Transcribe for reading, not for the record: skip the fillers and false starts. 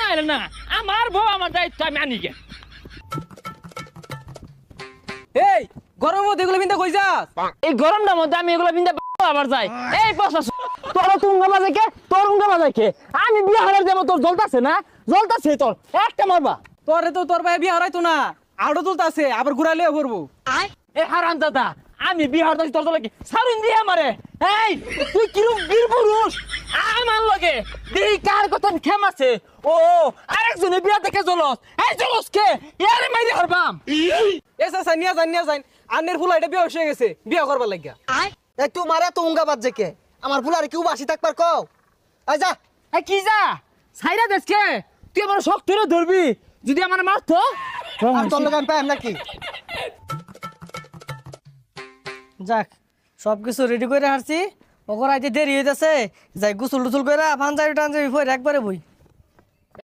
না হলে না আমার বউ আমার দায়িত্ব আমি আনি গে। এই গরম মধ্যে এগুলো বিন্দা কই যাস? এই গরমটার মধ্যে আমি এগুলো বিন্দা আবার যাই। এই পয়সা তোর তুঙ্গা বাজে কে, তোর উঙ্গা বাজে কে? আমি বিয়ে হারার যাবো, তোর জ্বলতাছে না? জ্বলতাছে তোর একটা মারবা। তোরে তো তোর ভাই বিয়ে হারাইতো না, আড়ো তুলতে আছে আবার ঘুরাইলে করবো। এ হারাম দাদা, আমি বিয়ে হারতাছি তোর জ্বলে কি সারুন দিয়ে আমারে। এই তুই কিরম বীর পুরুষ আমার লগে দেই কার কথা খেম আছে। ও আরেকজনে বিয়া দেখে জ্বলস, এই জ্বলস কে? ইয়ারে মাইরে হারবাম। এ চাচা নিয়া যান আন্নের ফুলা এটা বিয়ে হয়ে গেছে, বিয়ে করবার লাগিয়া। এই তোমারে তো উঙ্গা বাজছে কে? আমার ফুলারে কেউ বাসি থাকবার কও। এই যা। এই কি যা সাইরা দেশকে তুই আমার শখ ধরে ধরবি যদি আমার মারতো। আর তোর লোক আমি পাইম নাকি? যাক সবকিছু রেডি করে হারছি, ওকর আইতে দেরি হইতাছে, যাই গোসল টুসল করে পাঞ্জাবি টাঞ্জাবি পরে একবারে বই।